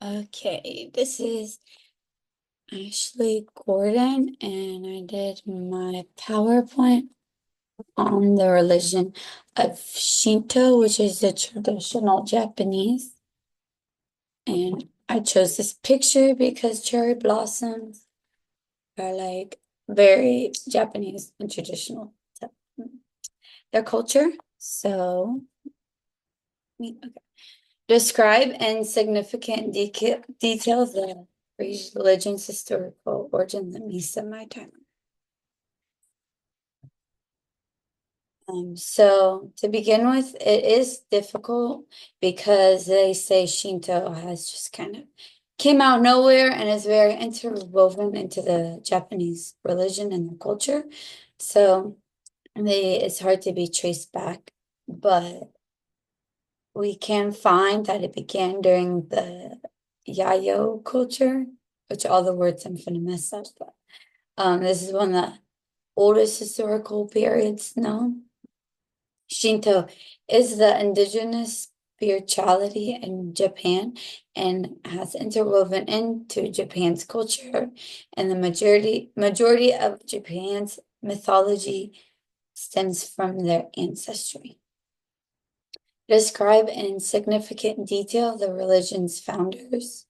Okay, this is Ashley Gordon, and I did my PowerPoint on the religion of Shinto, which is the traditional Japanese. And I chose this picture because cherry blossoms are like very Japanese and traditional to their culture. So, okay. Describe in significant details the religion's historical origin. Let me set my timer. So to begin with, it is difficult because they say Shinto has just kind of came out of nowhere and is very interwoven into the Japanese religion and the culture. So it's hard to be traced back, but we can find that it began during the Yayo culture, which all the words I'm gonna mess up, but this is one of the oldest historical periods known. Shinto is the indigenous spirituality in Japan and has interwoven into Japan's culture, and the majority of Japan's mythology stems from their ancestry. Describe in significant detail the religion's founders.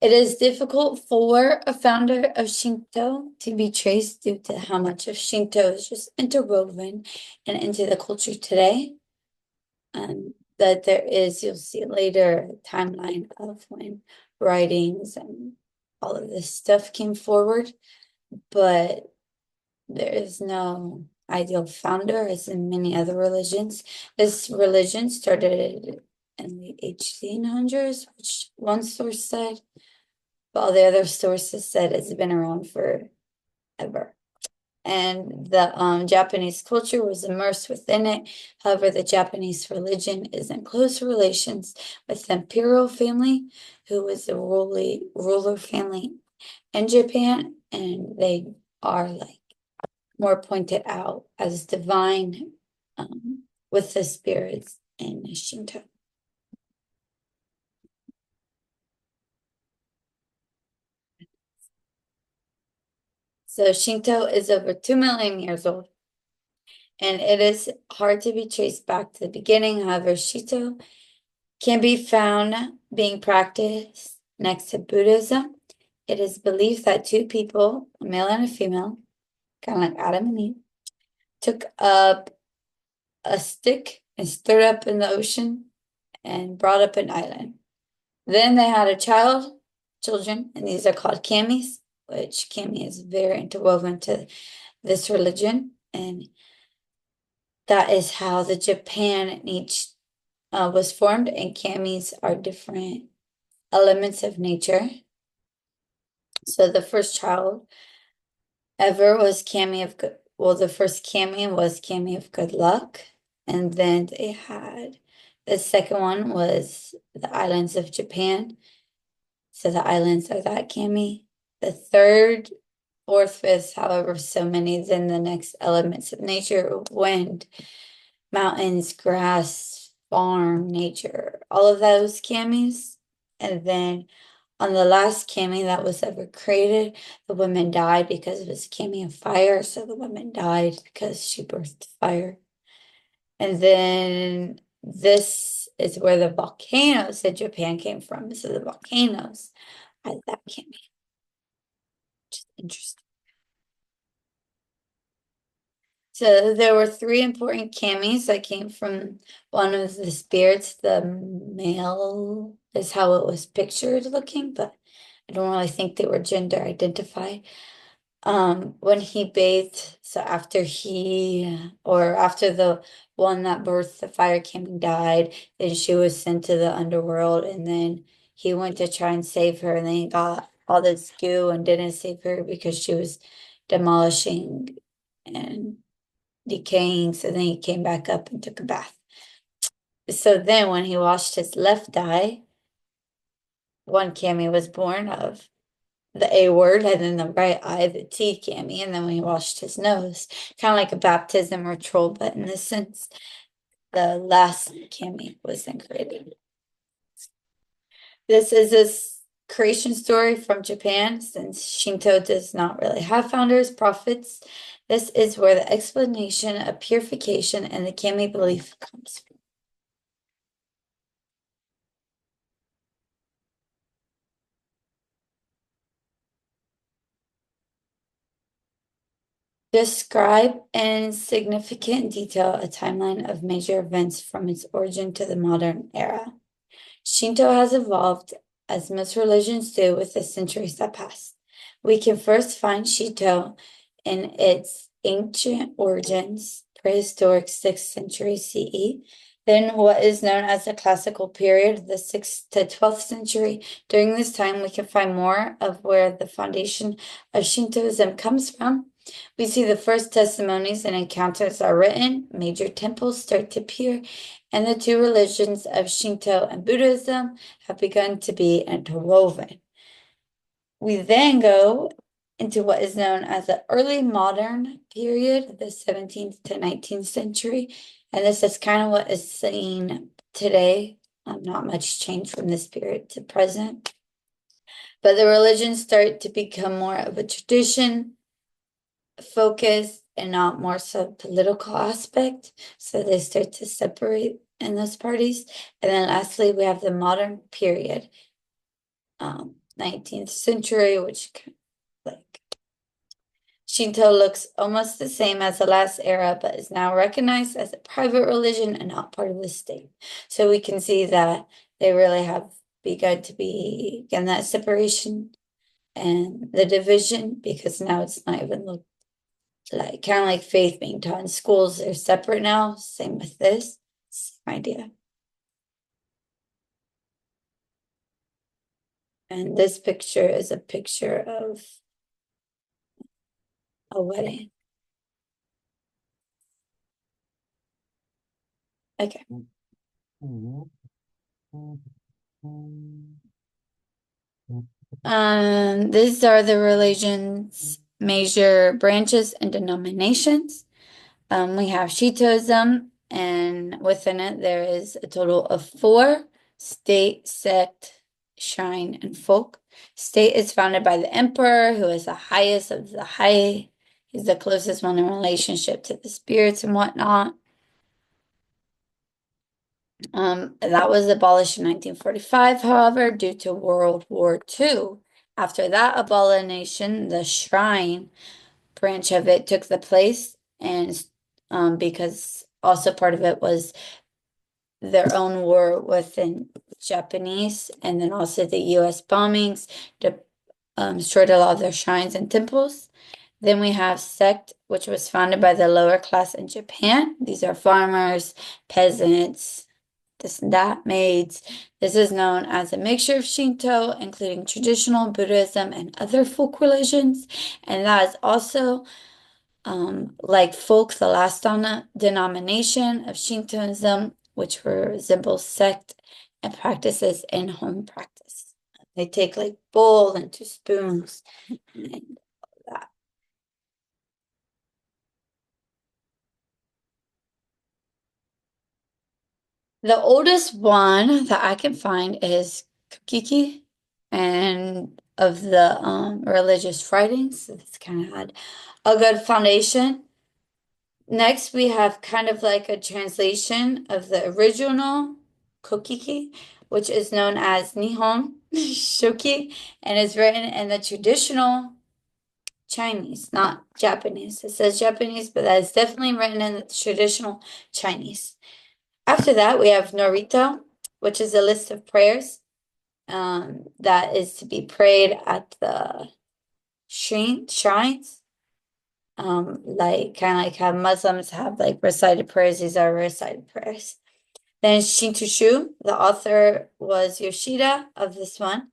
It is difficult for a founder of Shinto to be traced due to how much of Shinto is just interwoven and into the culture today. That there is, you'll see later, a timeline of when writings and all of this stuff came forward, but there is no ideal founder as in many other religions. This religion started in the 1800s, which one source said, but all the other sources said it's been around forever. And the Japanese culture was immersed within it. However, the Japanese religion is in close relations with the imperial family, who was the ruler family in Japan, and they are like more pointed out as divine with the spirits in Shinto. So Shinto is over 2 million years old, and it is hard to be traced back to the beginning. However, Shinto can be found being practiced next to Buddhism. It is believed that two people, a male and a female, kind of like Adam and Eve, took up a stick and stirred up in the ocean and brought up an island. Then they had children, and these are called kamis, which kami is very interwoven to this religion. And that is how the Japan in each was formed, and kamis are different elements of nature. So the first child ever was Cammy of good. Well, the first Cammy was Cammy of good luck, and then they had the second one was the islands of Japan. So the islands are that Cammy. The third, fourth, fifth, however, so many. Then the next elements of nature: wind, mountains, grass, farm, nature, all of those Cammies, and then on the last cami that was ever created, the woman died because it was a cami of fire. So the woman died because she birthed fire. And then this is where the volcanoes in Japan came from. So the volcanoes had that cami. Just interesting. So there were three important camis that came from one of the spirits. The male is how it was pictured looking, but I don't really think they were gender identified. When he bathed, so after the one that birthed the fire king died, then she was sent to the underworld, and then he went to try and save her, and then he got all this goo and didn't save her because she was demolishing and decaying. So then he came back up and took a bath. So then when he washed his left eye, one Cammy was born of the A word, and then the right eye, the T cami, and then when he washed his nose, kind of like a baptism ritual, but in this sense, the last cami was then created. This is a creation story from Japan, since Shinto does not really have founders, prophets. This is where the explanation of purification and the kami belief comes from. Describe in significant detail a timeline of major events from its origin to the modern era. Shinto has evolved, as most religions do, with the centuries that pass. We can first find Shinto in its ancient origins, prehistoric 6th century CE, then what is known as the classical period, the 6th to 12th century. During this time, we can find more of where the foundation of Shintoism comes from. We see the first testimonies and encounters are written, major temples start to appear, and the two religions of Shinto and Buddhism have begun to be interwoven. We then go into what is known as the early modern period, the 17th to 19th century, and this is kind of what is seen today. Not much change from this period to present. But the religions start to become more of a tradition focus and not more so political aspect. So they start to separate in those parties. And then lastly, we have the modern period, 19th century, which like Shinto looks almost the same as the last era, but is now recognized as a private religion and not part of the state. So we can see that they really have begun to begin that separation and the division, because now it's not even looked like kind of like faith being taught in schools. They're separate now. Same with this. Same idea. And this picture is a picture of a wedding. Okay. These are the religion's major branches and denominations. We have Shintoism, and within it there is a total of 4: state, sect, shrine, and folk. State is founded by the emperor, who is the highest of the high. He's the closest one in relationship to the spirits and whatnot. That was abolished in 1945, however, due to World War II. After that abomination, the shrine branch of it took the place, and because also part of it was their own war within Japanese, and then also the US bombings destroyed a lot of their shrines and temples. Then we have sect, which was founded by the lower class in Japan. These are farmers, peasants, this and that, maids. This is known as a mixture of Shinto, including traditional Buddhism and other folk religions. And that is also like folk, the last denomination of Shintoism, which resembles sect and practices in home practice. They take like bowl and 2 spoons and all that. The oldest one that I can find is Kukiki, and of the religious writings. So it's kind of had a good foundation. Next, we have kind of like a translation of the original Kokiki, which is known as Nihon Shoki, and is written in the traditional Chinese, not Japanese. It says Japanese, but that is definitely written in the traditional Chinese. After that, we have Norito, which is a list of prayers that is to be prayed at the shrines. Like kind of like how Muslims have like recited prayers. These are recited prayers. Then Shintushu, the author was Yoshida of this one,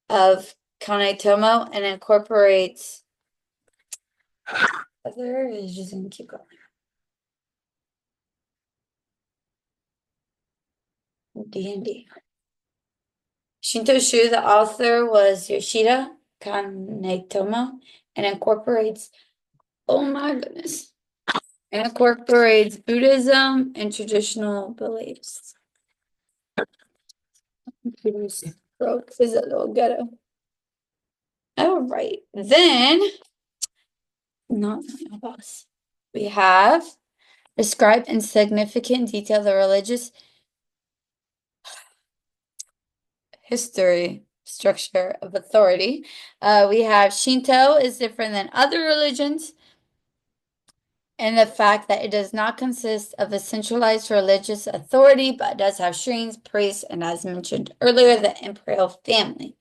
of Kanetomo, and incorporates other is just gonna keep going. D&D. Shintoshu, the author was Yoshida Kanetomo, and incorporates, oh my goodness, incorporates Buddhism and traditional beliefs. Computer's broke is a little ghetto. All right, then, not my boss. We have describe in significant detail the religious history structure of authority. We have Shinto is different than other religions in the fact that it does not consist of a centralized religious authority, but does have shrines, priests, and as mentioned earlier, the imperial family.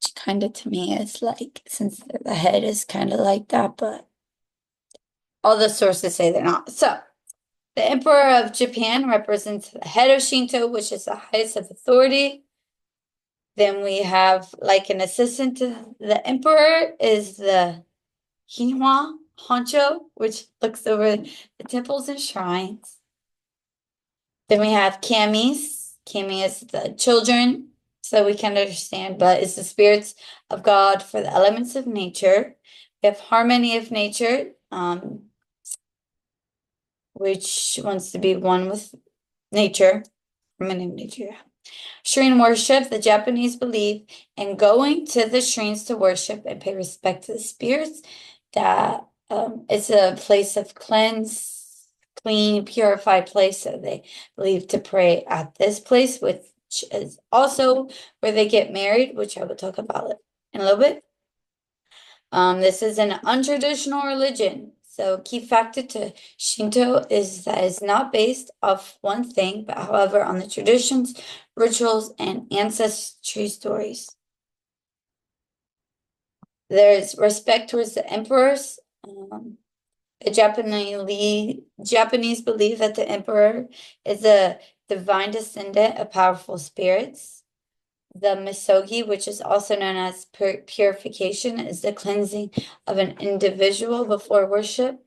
Which kind of to me is like, since the head is kind of like that, but all the sources say they're not. So, the Emperor of Japan represents the head of Shinto, which is the highest of authority. Then we have like an assistant to the emperor is the Hinwa Honcho, which looks over the temples and shrines. Then we have Kamis. Kami is the children, so we can understand, but it's the spirits of God for the elements of nature. We have harmony of nature, which wants to be one with nature, harmony of nature. Shrine worship, the Japanese believe in going to the shrines to worship and pay respect to the spirits. That it's a place of clean, purified place. So they believe to pray at this place, which is also where they get married, which I will talk about in a little bit. This is an untraditional religion. So key factor to Shinto is that it's not based off one thing, but however on the traditions, rituals, and ancestry stories. There's respect towards the emperors. The Japanese believe that the emperor is a divine descendant of powerful spirits. The misogi, which is also known as purification, is the cleansing of an individual before worship.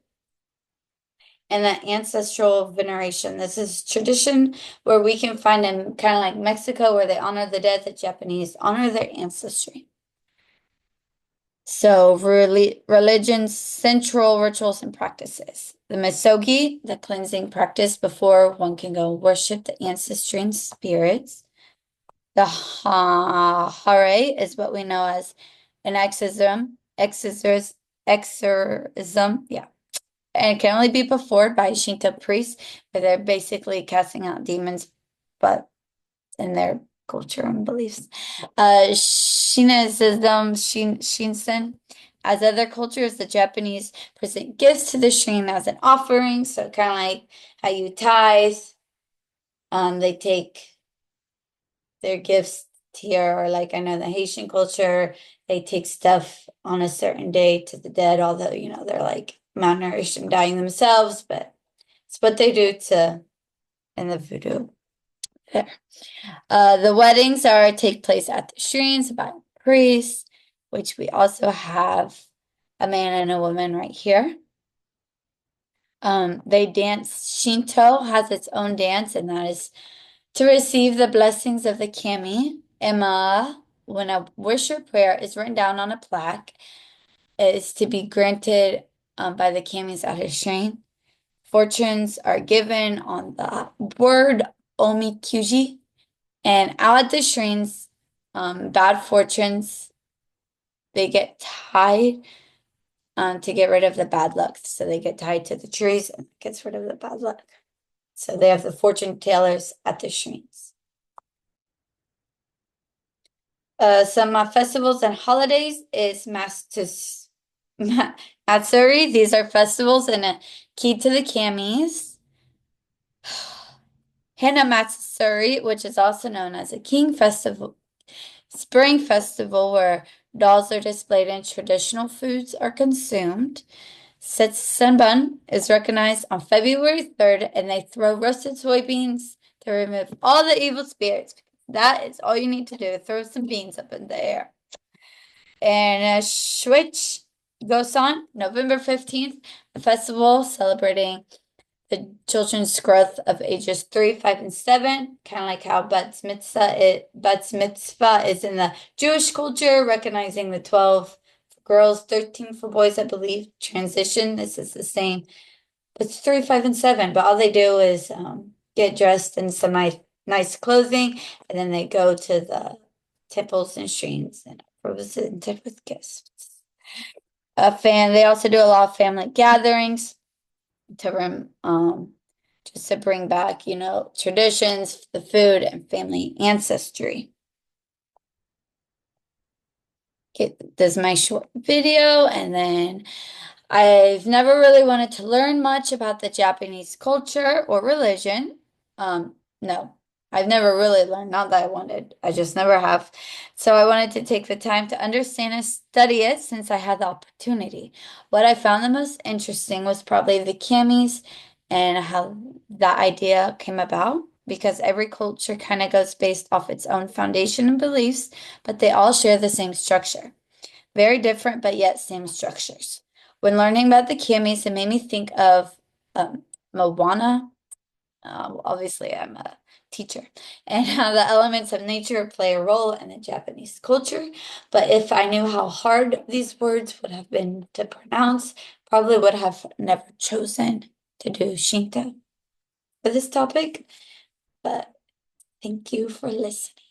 And the ancestral veneration. This is tradition where we can find in kind of like Mexico, where they honor the dead. The Japanese honor their ancestry. So religion's central rituals and practices. The misogi, the cleansing practice before one can go worship the ancestry and spirits. The hare is what we know as an exorcism, yeah. And it can only be performed by Shinto priests, where they're basically casting out demons, but in their culture and beliefs. Shinsen. As other cultures, the Japanese present gifts to the shrine as an offering. So kind of like how you tithe. They take their gifts here, or like I know the Haitian culture, they take stuff on a certain day to the dead, although they're like malnourished and dying themselves, but it's what they do to in the voodoo. There. The weddings take place at the shrines by priests, which we also have a man and a woman right here. They dance. Shinto has its own dance, and that is to receive the blessings of the kami. Emma, when a wish or prayer is written down on a plaque, it is to be granted by the kamis at a shrine. Fortunes are given on the word omikuji, and out at the shrines, bad fortunes, they get tied to get rid of the bad luck. So they get tied to the trees and it gets rid of the bad luck. So they have the fortune tellers at the shrines. Some festivals and holidays is Matsuri. These are festivals and a key to the kamis. Hana Matsuri, which is also known as a king festival, spring festival where dolls are displayed and traditional foods are consumed. Setsunbun is recognized on February 3rd, and they throw roasted soybeans to remove all the evil spirits. That is all you need to do. Throw some beans up in the air. And Shuich goes on November 15th, a festival celebrating the children's growth of ages 3, 5, and 7, kind of like how Bat Mitzvah is in the Jewish culture, recognizing the 12 for girls, 13 for boys, I believe. Transition, this is the same. It's 3, 5, and 7, but all they do is get dressed in some nice clothing, and then they go to the temples and shrines and are presented with gifts. They also do a lot of family gatherings to just to bring back, traditions, the food, and family ancestry. Okay, this is my short video, and then I've never really wanted to learn much about the Japanese culture or religion. No, I've never really learned, not that I wanted, I just never have. So I wanted to take the time to understand and study it since I had the opportunity. What I found the most interesting was probably the camis and how that idea came about. Because every culture kind of goes based off its own foundation and beliefs, but they all share the same structure. Very different, but yet same structures. When learning about the camis, it made me think of Moana. Obviously, I'm a teacher, and how the elements of nature play a role in the Japanese culture. But if I knew how hard these words would have been to pronounce, probably would have never chosen to do Shinto for this topic. But thank you for listening.